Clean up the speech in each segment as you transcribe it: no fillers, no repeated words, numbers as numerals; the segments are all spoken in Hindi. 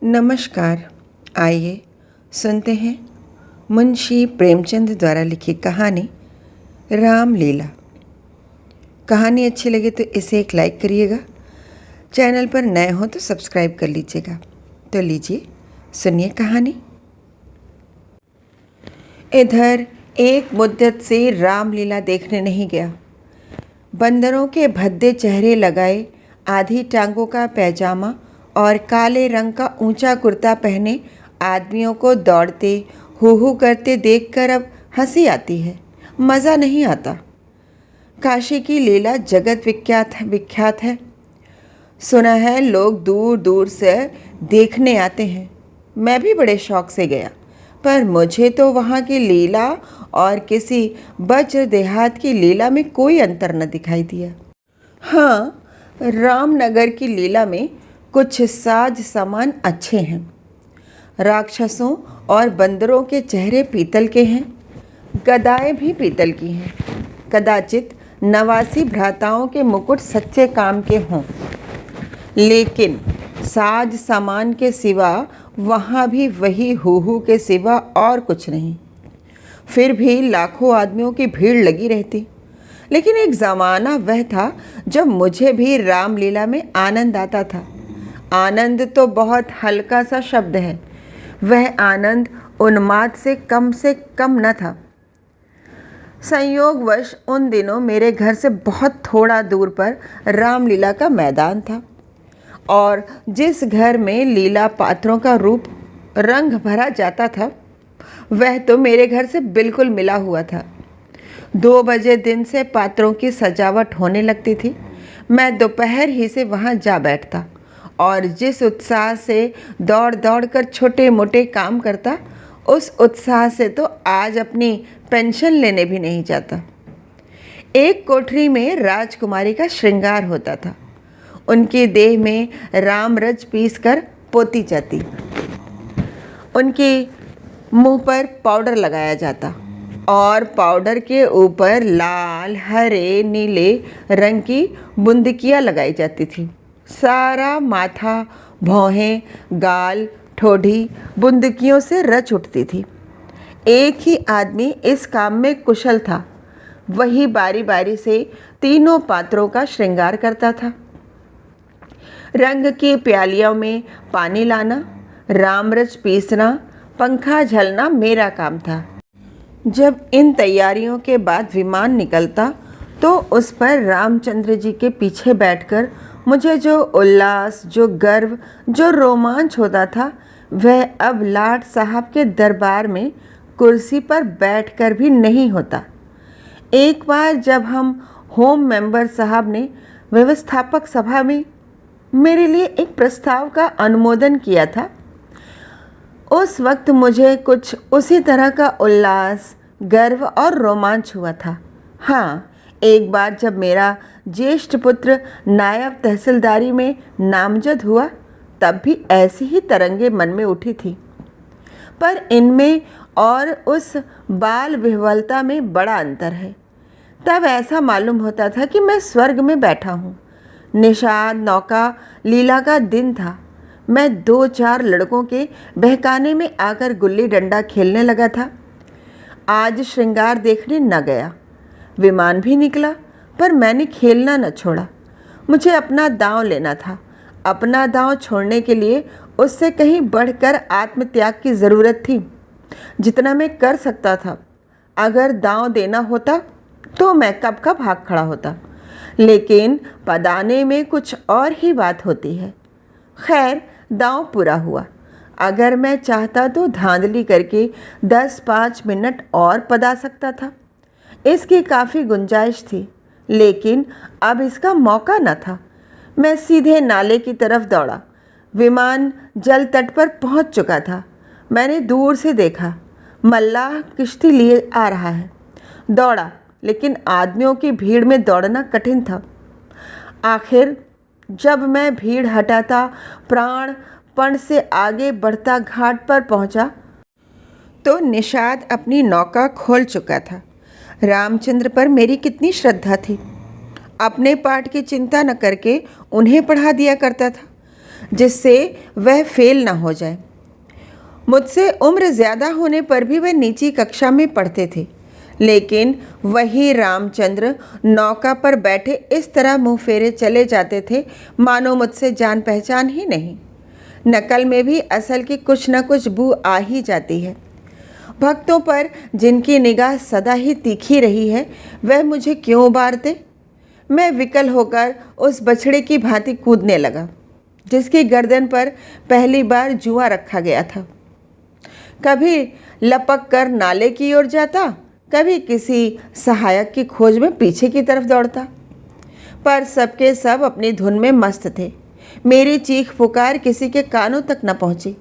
नमस्कार। आइए सुनते हैं मुंशी प्रेमचंद द्वारा लिखी कहानी रामलीला। कहानी अच्छी लगे तो इसे एक लाइक करिएगा। चैनल पर नए हो तो सब्सक्राइब कर लीजिएगा। तो लीजिए सुनिए कहानी। इधर एक मुद्दत से रामलीला देखने नहीं गया। बंदरों के भद्दे चेहरे लगाए, आधी टांगों का पैजामा और काले रंग का ऊंचा कुर्ता पहने आदमियों को दौड़ते हू करते देखकर अब हंसी आती है, मज़ा नहीं आता। काशी की लीला जगत विख्यात है। सुना है लोग दूर दूर से देखने आते हैं। मैं भी बड़े शौक से गया, पर मुझे तो वहाँ की लीला और किसी वज्र देहात की लीला में कोई अंतर न दिखाई दिया। हाँ, रामनगर की लीला में कुछ साज सामान अच्छे हैं। राक्षसों और बंदरों के चेहरे पीतल के हैं, गदाएं भी पीतल की हैं। कदाचित 89 भ्राताओं के मुकुट सच्चे काम के हों, लेकिन साज सामान के सिवा वहाँ भी वही हू के सिवा और कुछ नहीं। फिर भी लाखों आदमियों की भीड़ लगी रहती। लेकिन एक ज़माना वह था जब मुझे भी रामलीला में आनंद आता था। आनंद तो बहुत हल्का सा शब्द है। वह आनंद उन्माद से कम न था। संयोगवश उन दिनों मेरे घर से बहुत थोड़ा दूर पर रामलीला का मैदान था, और जिस घर में लीला पात्रों का रूप रंग भरा जाता था वह तो मेरे घर से बिल्कुल मिला हुआ था। 2 बजे दिन से पात्रों की सजावट होने लगती थी। मैं दोपहर ही से वहाँ जा बैठता और जिस उत्साह से दौड़ दौड़ कर छोटे मोटे काम करता, उस उत्साह से तो आज अपनी पेंशन लेने भी नहीं जाता। एक कोठरी में राजकुमारी का श्रृंगार होता था। उनकी देह में रामरज पीसकर पोती जाती, उनके मुंह पर पाउडर लगाया जाता और पाउडर के ऊपर लाल, हरे, नीले रंग की बुंदकियाँ लगाई जाती थी। सारा माथा, भौहें, गाल, ठोड़ी बुंदकियों से रच उठती थी। एक ही आदमी इस काम में कुशल था। वही बारी बारी से तीनों पात्रों का श्रृंगार करता था। रंग की प्यालियों में पानी लाना, रामरच पीसना, पंखा झलना मेरा काम था। जब इन तैयारियों के बाद विमान निकलता तो उस पर रामचंद्र जी के पीछे बैठकर मुझे जो उल्लास, जो गर्व, जो रोमांच होता था, वह अब लाट साहब के दरबार में कुर्सी पर बैठकर भी नहीं होता। एक बार जब हम होम मेंबर साहब ने व्यवस्थापक सभा में मेरे लिए एक प्रस्ताव का अनुमोदन किया था, उस वक्त मुझे कुछ उसी तरह का उल्लास, गर्व और रोमांच हुआ था। हाँ, एक बार जब मेरा ज्येष्ठ पुत्र नायब तहसीलदारी में नामजद हुआ, तब भी ऐसी ही तरंगे मन में उठी थी। पर इनमें और उस बाल विह्वलता में बड़ा अंतर है। तब ऐसा मालूम होता था कि मैं स्वर्ग में बैठा हूँ। निषाद नौका लीला का दिन था। मैं 2-4 लड़कों के बहकाने में आकर गुल्ली डंडा खेलने लगा था। आज श्रृंगार देखने न गया। विमान भी निकला, पर मैंने खेलना न छोड़ा। मुझे अपना दांव लेना था। अपना दांव छोड़ने के लिए उससे कहीं बढ़कर आत्मत्याग की ज़रूरत थी, जितना मैं कर सकता था। अगर दांव देना होता तो मैं कब का भाग खड़ा होता, लेकिन पदाने में कुछ और ही बात होती है। खैर, दांव पूरा हुआ। अगर मैं चाहता तो धांधली करके 10-5 मिनट और पदा सकता था। इसकी काफ़ी गुंजाइश थी, लेकिन अब इसका मौका न था। मैं सीधे नाले की तरफ दौड़ा। विमान जल तट पर पहुंच चुका था। मैंने दूर से देखा, मल्लाह किश्ती लिए आ रहा है। दौड़ा, लेकिन आदमियों की भीड़ में दौड़ना कठिन था। आखिर जब मैं भीड़ हटाता प्राणपण से आगे बढ़ता घाट पर पहुंचा, तो निषाद अपनी नौका खोल चुका था। रामचंद्र पर मेरी कितनी श्रद्धा थी। अपने पाठ की चिंता न करके उन्हें पढ़ा दिया करता था। जिससे वह फेल न हो जाए। मुझसे उम्र ज़्यादा होने पर भी वह नीची कक्षा में पढ़ते थे, लेकिन वही रामचंद्र नौका पर बैठे इस तरह मुंह फेरे चले जाते थे मानो मुझसे जान पहचान ही नहीं। नकल में भी असल की कुछ न कुछ बू आ ही जाती है। भक्तों पर जिनकी निगाह सदा ही तीखी रही है, वह मुझे क्यों उबारते? मैं विकल होकर उस बछड़े की भांति कूदने लगा जिसकी गर्दन पर पहली बार जुआ रखा गया था। कभी लपक कर नाले की ओर जाता, कभी किसी सहायक की खोज में पीछे की तरफ दौड़ता, पर सबके सब अपनी धुन में मस्त थे। मेरी चीख पुकार किसी के कानों तक न पहुंची।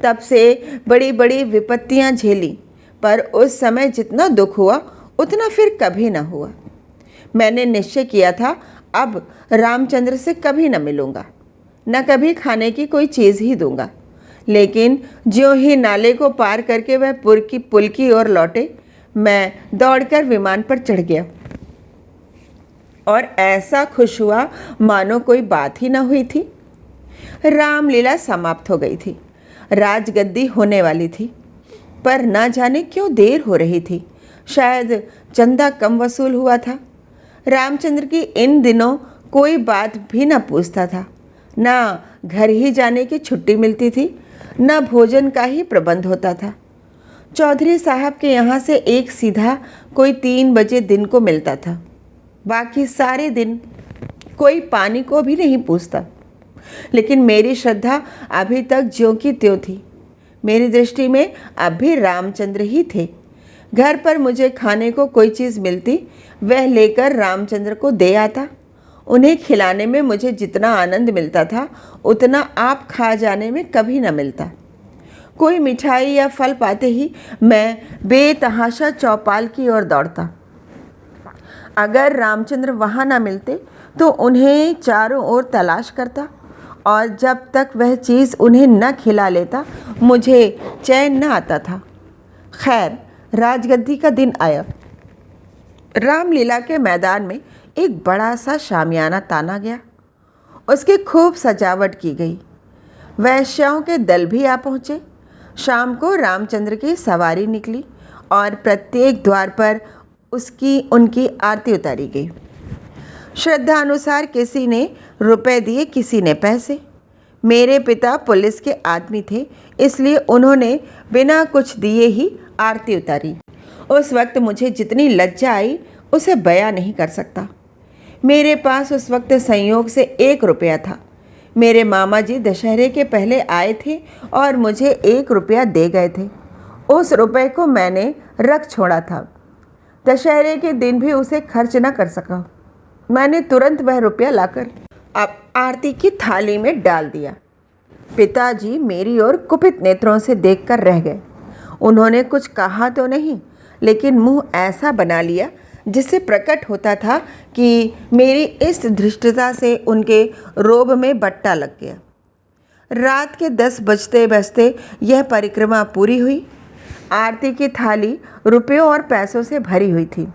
तब से बड़ी बड़ी विपत्तियां झेली, पर उस समय जितना दुख हुआ उतना फिर कभी न हुआ। मैंने निश्चय किया था अब रामचंद्र से कभी न मिलूंगा, न कभी खाने की कोई चीज़ ही दूंगा। लेकिन ज्यों ही नाले को पार करके वह पुल की ओर लौटे, मैं दौड़कर विमान पर चढ़ गया और ऐसा खुश हुआ मानो कोई बात ही न हुई थी। रामलीला समाप्त हो गई थी। राजगद्दी होने वाली थी, पर न जाने क्यों देर हो रही थी। शायद चंदा कम वसूल हुआ था। रामचंद्र की इन दिनों कोई बात भी न पूछता था। न घर ही जाने की छुट्टी मिलती थी, न भोजन का ही प्रबंध होता था। चौधरी साहब के यहाँ से एक सीधा कोई 3 बजे दिन को मिलता था। बाकी सारे दिन कोई पानी को भी नहीं पूछता। लेकिन मेरी श्रद्धा अभी तक ज्यों की त्यों थी। मेरी दृष्टि में अब भी रामचंद्र ही थे। घर पर मुझे खाने को कोई चीज़ मिलती, वह लेकर रामचंद्र को दे आता। उन्हें खिलाने में मुझे जितना आनंद मिलता था, उतना आप खा जाने में कभी न मिलता। कोई मिठाई या फल पाते ही मैं बेतहाशा चौपाल की ओर दौड़ता। अगर रामचंद्र वहाँ न मिलते तो उन्हें चारों ओर तलाश करता, और जब तक वह चीज़ उन्हें न खिला लेता मुझे चैन न आता था। खैर, राजगद्दी का दिन आया। रामलीला के मैदान में एक बड़ा सा शामियाना ताना गया। उसकी खूब सजावट की गई। वैश्याओं के दल भी आ पहुँचे। शाम को रामचंद्र की सवारी निकली और प्रत्येक द्वार पर उनकी आरती उतारी गई। श्रद्धा अनुसार किसी ने रुपए दिए, किसी ने पैसे। मेरे पिता पुलिस के आदमी थे, इसलिए उन्होंने बिना कुछ दिए ही आरती उतारी। उस वक्त मुझे जितनी लज्जा आई उसे बयां नहीं कर सकता। मेरे पास उस वक्त संयोग से 1 रुपया था। मेरे मामा जी दशहरे के पहले आए थे और मुझे 1 रुपया दे गए थे। उस रुपए को मैंने रख छोड़ा था। दशहरे के दिन भी उसे खर्च न कर सका। मैंने तुरंत वह रुपया लाकर अब आरती की थाली में डाल दिया। पिताजी मेरी ओर कुपित नेत्रों से देखकर रह गए। उन्होंने कुछ कहा तो नहीं, लेकिन मुंह ऐसा बना लिया जिससे प्रकट होता था कि मेरी इस धृष्टता से उनके रोब में बट्टा लग गया। रात के 10 बजते बजते यह परिक्रमा पूरी हुई। आरती की थाली रुपयों और पैसों से भरी हुई थी।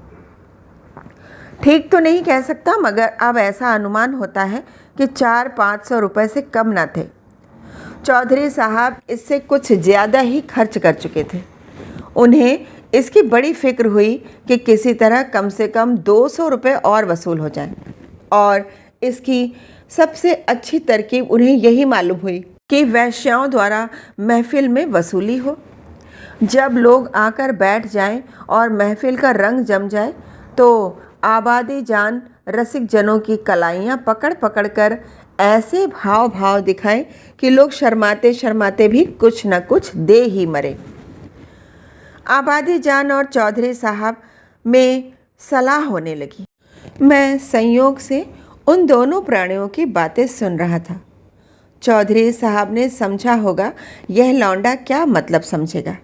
ठीक तो नहीं कह सकता, मगर अब ऐसा अनुमान होता है कि 400-500 रुपये से कम न थे। चौधरी साहब इससे कुछ ज़्यादा ही खर्च कर चुके थे। उन्हें इसकी बड़ी फिक्र हुई कि किसी तरह कम से कम 200 रुपये और वसूल हो जाएं, और इसकी सबसे अच्छी तरकीब उन्हें यही मालूम हुई कि वैश्याओं द्वारा महफिल में वसूली हो। जब लोग आकर बैठ जाएं और महफिल का रंग जम जाए तो आबादी जान रसिक जनों की कलाइयाँ पकड़ पकड़ कर ऐसे भाव भाव दिखाएं कि लोग शर्माते शर्माते भी कुछ न कुछ दे ही मरे। आबादी जान और चौधरी साहब में सलाह होने लगी। मैं संयोग से उन दोनों प्राणियों की बातें सुन रहा था। चौधरी साहब ने समझा होगा यह लौंडा क्या मतलब समझेगा,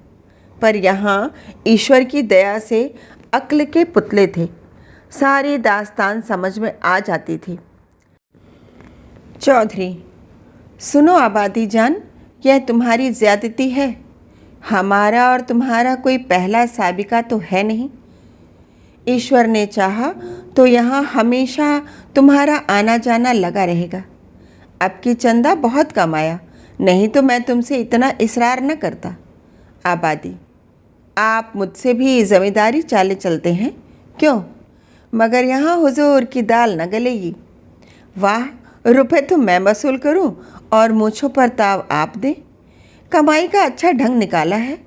पर यहाँ ईश्वर की दया से अक्ल के पुतले थे। सारी दास्तान समझ में आ जाती थी। चौधरी, सुनो आबादी जान, यह तुम्हारी ज़्यादती है। हमारा और तुम्हारा कोई पहला साबिका तो है नहीं। ईश्वर ने चाहा तो यहाँ हमेशा तुम्हारा आना जाना लगा रहेगा। अब की चंदा बहुत कम आया, नहीं तो मैं तुमसे इतना इसरार न करता। आबादी, आप मुझसे भी ज़मींदारी चाले चलते हैं क्यों? मगर यहाँ हुजूर की दाल न गलेगी। वाह, रुपए तो मैं वसूल करूं और मूँछों पर ताव आप दें। कमाई का अच्छा ढंग निकाला है।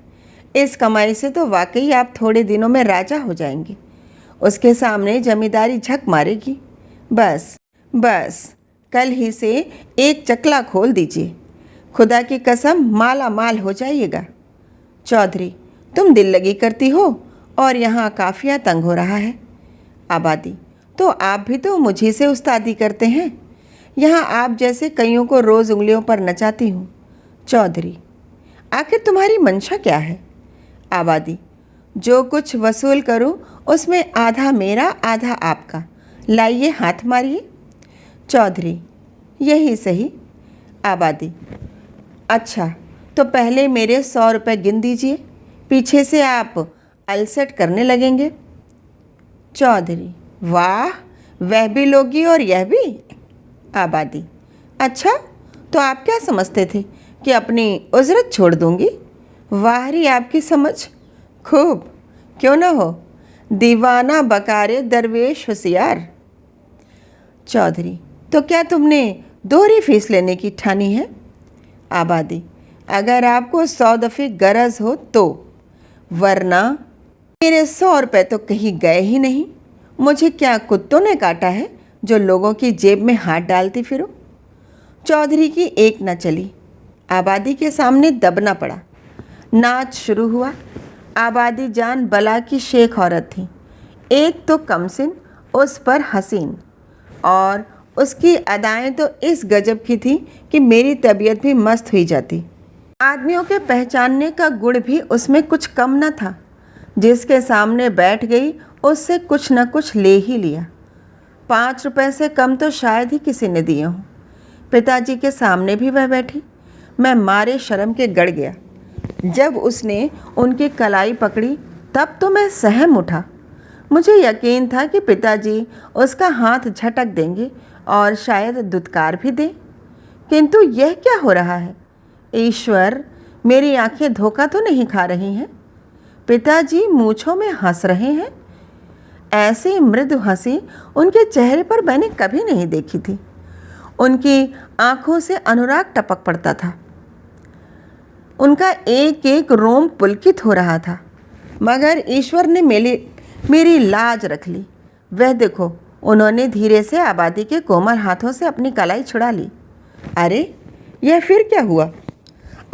इस कमाई से तो वाकई आप थोड़े दिनों में राजा हो जाएंगे। उसके सामने जमींदारी झक मारेगी। बस बस, कल ही से एक चकला खोल दीजिए, खुदा की कसम माला माल हो जाइएगा। चौधरी, तुम दिल लगी करती हो और यहाँ काफिया तंग हो रहा है। आबादी, तो आप भी तो मुझी से उस्तादी करते हैं। यहाँ आप जैसे कईयों को रोज़ उंगलियों पर नचाती हूँ। चौधरी, आखिर तुम्हारी मंशा क्या है? आबादी, जो कुछ वसूल करूँ उसमें आधा मेरा आधा आपका। लाइए, हाथ मारिए। चौधरी, यही सही। आबादी, अच्छा तो पहले मेरे 100 रुपये गिन दीजिए, पीछे से आप अलसट करने लगेंगे। चौधरी, वाह, वह भी लोगी और यह भी। आबादी, अच्छा तो आप क्या समझते थे कि अपनी उजरत छोड़ दूंगी? वाह री आपकी समझ, खूब, क्यों न हो। दीवाना बकारे दरवेश होशियार। चौधरी, तो क्या तुमने दोहरी फीस लेने की ठानी है? आबादी, अगर आपको 100 दफ़े गरज हो तो, वरना मेरे 100 रुपये तो कहीं गए ही नहीं। मुझे क्या कुत्तों ने काटा है जो लोगों की जेब में हाथ डालती फिरूं? चौधरी की एक न चली, आबादी के सामने दबना पड़ा। नाच शुरू हुआ। आबादी जान बला की शेख औरत थी। एक तो कमसिन, उस पर हसीन, और उसकी अदाएं तो इस गजब की थी कि मेरी तबीयत भी मस्त हुई जाती। आदमियों के पहचानने का गुण भी उसमें कुछ कम न था। जिसके सामने बैठ गई उससे कुछ न कुछ ले ही लिया। 5 रुपए से कम तो शायद ही किसी ने दिए हों। पिताजी के सामने भी वह बैठी। मैं मारे शर्म के गड़ गया। जब उसने उनकी कलाई पकड़ी तब तो मैं सहम उठा। मुझे यकीन था कि पिताजी उसका हाथ झटक देंगे और शायद दुत्कार भी दें, किंतु यह क्या हो रहा है? ईश्वर, मेरी आंखें धोखा तो नहीं खा रही हैं? पिताजी मूँछों में हंस रहे हैं। ऐसी मृदु हंसी उनके चेहरे पर मैंने कभी नहीं देखी थी। उनकी आंखों से अनुराग टपक पड़ता था। उनका एक एक रोम पुलकित हो रहा था। मगर ईश्वर ने मेरी लाज रख ली। वह देखो, उन्होंने धीरे से आबादी के कोमल हाथों से अपनी कलाई छुड़ा ली। अरे, यह फिर क्या हुआ?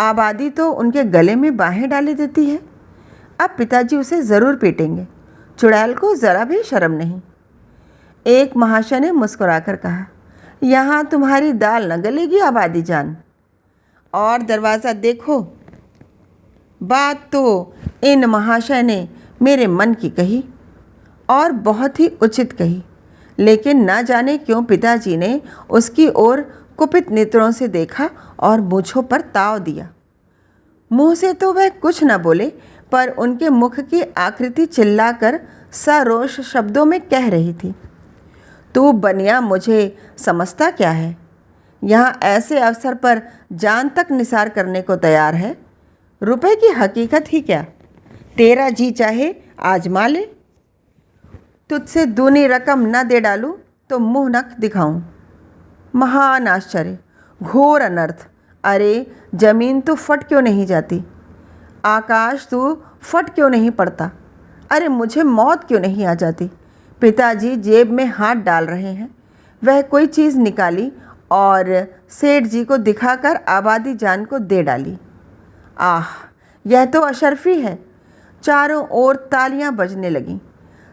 आबादी तो उनके गले में बाहें डाले देती है। अब पिताजी उसे ज़रूर पीटेंगे। चुड़ैल को ज़रा भी शर्म नहीं। एक महाशय ने मुस्कुराकर कहा, यहाँ तुम्हारी दाल न गलेगी आबादी जान। और दरवाज़ा देखो। बात तो इन महाशय ने मेरे मन की कही और बहुत ही उचित कही, लेकिन न जाने क्यों पिताजी ने उसकी ओर कुपित नेत्रों से देखा और मूँछों पर ताव दिया। मुंह से तो वह कुछ न बोले, पर उनके मुख की आकृति चिल्लाकर सरोष शब्दों में कह रही थी, तू बनिया मुझे समझता क्या है? यहाँ ऐसे अवसर पर जान तक निसार करने को तैयार है। रुपए की हकीकत ही क्या? तेरा जी चाहे आजमा ले। तुझसे दूनी रकम न दे डालूं तो मुंह नख दिखाऊं। महान आश्चर्य, घोर अनर्थ। अरे, जमीन तो फट क्यों नहीं जाती? आकाश तो फट क्यों नहीं पड़ता? अरे, मुझे मौत क्यों नहीं आ जाती? पिताजी जेब में हाथ डाल रहे हैं। वह कोई चीज़ निकाली और सेठ जी को दिखाकर आबादी जान को दे डाली। आह, यह तो अशर्फी है। चारों ओर तालियां बजने लगीं।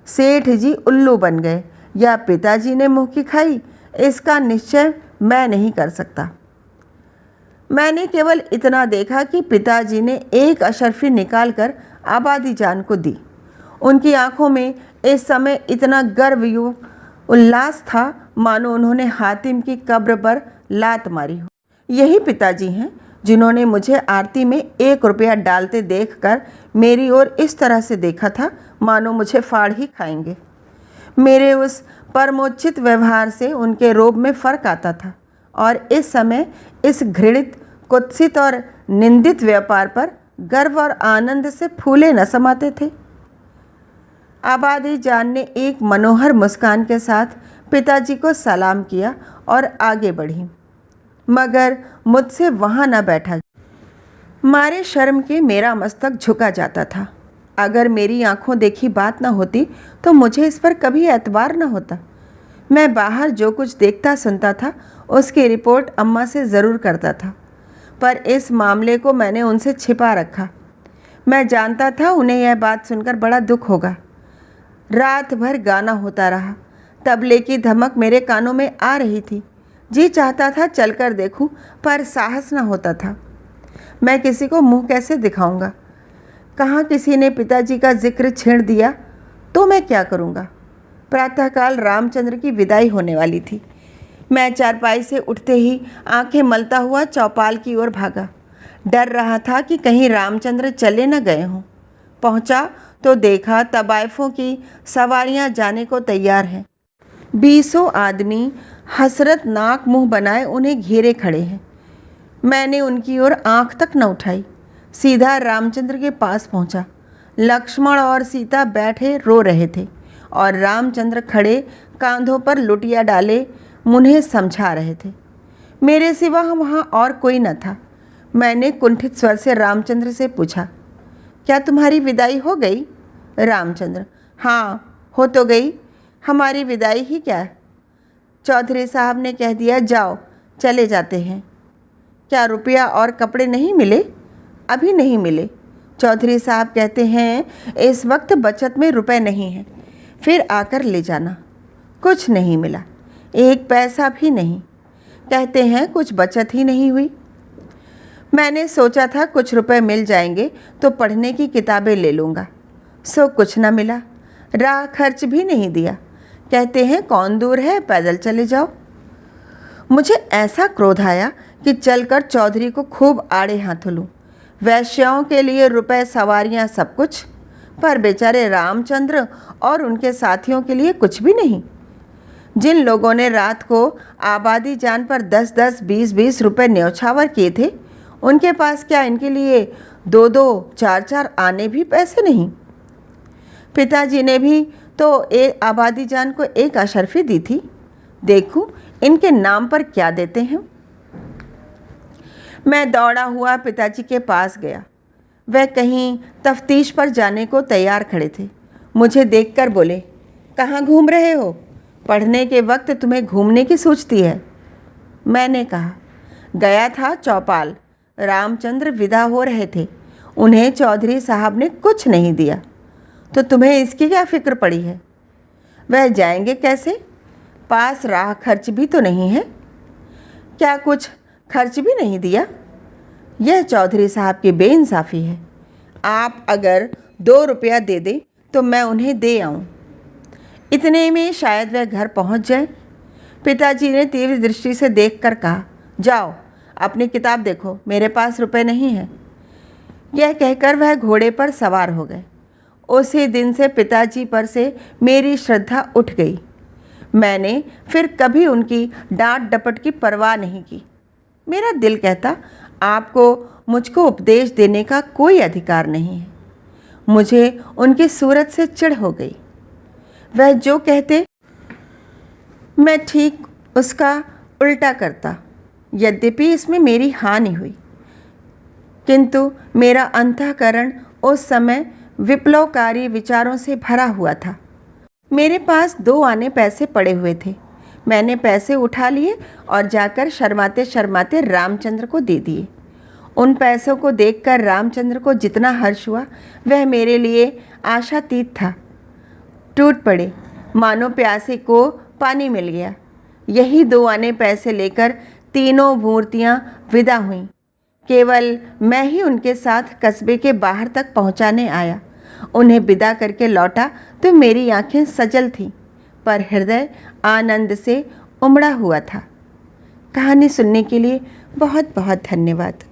सेठ जी उल्लू बन गए या पिताजी ने मुँह की खाई, इसका निश्चय मैं नहीं कर सकता। मैंने केवल इतना देखा कि पिताजी ने एक अशर्फी निकालकर आबादी जान को दी। उनकी आंखों में इस समय इतना गर्वयुक्त उल्लास था मानो उन्होंने हातिम की कब्र पर लात मारी हो। यही पिताजी हैं जिन्होंने मुझे आरती में 1 रुपया डालते देखकर मेरी ओर इस तरह से देखा था मानो मुझे फाड़ ही खाएंगे। मेरे उस परमोचित व्यवहार से उनके रोब में फ़र्क आता था और इस समय इस घृणित, कुत्सित और निंदित व्यापार पर गर्व और आनंद से फूले न समाते थे। आबादी जान ने एक मनोहर मुस्कान के साथ पिताजी को सलाम किया और आगे बढ़ी, मगर मुझसे वहाँ न बैठा। मारे शर्म के मेरा मस्तक झुका जाता था। अगर मेरी आंखों देखी बात न होती तो मुझे इस पर कभी एतबार न होता। मैं बाहर जो कुछ देखता सुनता था उसकी रिपोर्ट अम्मा से ज़रूर करता था, पर इस मामले को मैंने उनसे छिपा रखा। मैं जानता था उन्हें यह बात सुनकर बड़ा दुख होगा। रात भर गाना होता रहा। तबले की धमक मेरे कानों में आ रही थी। जी चाहता था चलकर देखूं, पर साहस न होता था। मैं किसी को मुंह कैसे दिखाऊंगा? कहाँ किसी ने पिताजी का जिक्र छेड़ दिया तो मैं क्या करूँगा? प्रातःकाल रामचंद्र की विदाई होने वाली थी। मैं चारपाई से उठते ही आंखें मलता हुआ चौपाल की ओर भागा। डर रहा था कि कहीं रामचंद्र चले न गए हों। पहुंचा तो देखा तवाइफों की सवारियां जाने को तैयार हैं। 20 आदमी हसरत नाक मुंह बनाए उन्हें घेरे खड़े हैं। मैंने उनकी ओर आंख तक न उठाई, सीधा रामचंद्र के पास पहुंचा। लक्ष्मण और सीता बैठे रो रहे थे और रामचंद्र खड़े कांधों पर लुटिया डाले मुन्हें समझा रहे थे। मेरे सिवा वहाँ और कोई न था। मैंने कुंठित स्वर से रामचंद्र से पूछा, क्या तुम्हारी विदाई हो गई? रामचंद्र, हाँ हो तो गई। हमारी विदाई ही क्या? चौधरी साहब ने कह दिया जाओ चले जाते हैं। क्या रुपया और कपड़े नहीं मिले? अभी नहीं मिले। चौधरी साहब कहते हैं इस वक्त बचत में रुपए नहीं हैं, फिर आकर ले जाना। कुछ नहीं मिला, एक पैसा भी नहीं। कहते हैं कुछ बचत ही नहीं हुई। मैंने सोचा था कुछ रुपए मिल जाएंगे तो पढ़ने की किताबें ले लूँगा, सो कुछ न मिला। राह खर्च भी नहीं दिया। कहते हैं कौन दूर है, पैदल चले जाओ। मुझे ऐसा क्रोध आया कि चलकर चौधरी को खूब आड़े हाथों लूँ। वैश्याओं के लिए रुपए, सवारियाँ, सब कुछ, पर बेचारे रामचंद्र और उनके साथियों के लिए कुछ भी नहीं। जिन लोगों ने रात को आबादी जान पर 10-10, 20-20 रुपए न्यौछावर किए थे, उनके पास क्या इनके लिए 2-2, 4-4 आने भी पैसे नहीं? पिताजी ने भी तो आबादी जान को एक अशर्फी दी थी। देखूं इनके नाम पर क्या देते हैं। मैं दौड़ा हुआ पिताजी के पास गया। वह कहीं तफ्तीश पर जाने को तैयार खड़े थे। मुझे देखकर बोले, कहाँ घूम रहे हो? पढ़ने के वक्त तुम्हें घूमने की सूझती है? मैंने कहा, गया था चौपाल। रामचंद्र विदा हो रहे थे, उन्हें चौधरी साहब ने कुछ नहीं दिया, तो तुम्हें इसकी क्या फिक्र पड़ी है? वह जाएंगे कैसे? पास राह खर्च भी तो नहीं है। क्या कुछ खर्च भी नहीं दिया? यह चौधरी साहब की बेइंसाफ़ी है। आप अगर 2 रुपया दे दें तो मैं उन्हें दे आऊँ। इतने में शायद वह घर पहुँच जाए। पिताजी ने तीव्र दृष्टि से देखकर कहा, जाओ अपनी किताब देखो, मेरे पास रुपए नहीं हैं। यह कहकर वह घोड़े पर सवार हो गए। उसी दिन से पिताजी पर से मेरी श्रद्धा उठ गई। मैंने फिर कभी उनकी डांट डपट की परवाह नहीं की। मेरा दिल कहता, आपको मुझको उपदेश देने का कोई अधिकार नहीं है। मुझे उनकी सूरत से चिढ़ हो गई। वह जो कहते मैं ठीक उसका उल्टा करता। यद्यपि इसमें मेरी हानि हुई, किंतु मेरा अंतःकरण उस समय विप्लवकारी विचारों से भरा हुआ था। मेरे पास 2 आने पैसे पड़े हुए थे। मैंने पैसे उठा लिए और जाकर शर्माते शर्माते रामचंद्र को दे दिए। उन पैसों को देखकर रामचंद्र को जितना हर्ष हुआ वह मेरे लिए आशातीत था। टूट पड़े, मानो प्यासे को पानी मिल गया। यही 2 आने पैसे लेकर तीनों मूर्तियाँ विदा हुईं। केवल मैं ही उनके साथ कस्बे के बाहर तक पहुँचाने आया। उन्हें विदा करके लौटा तो मेरी आंखें सजल थीं, पर हृदय आनंद से उमड़ा हुआ था। कहानी सुनने के लिए बहुत बहुत धन्यवाद।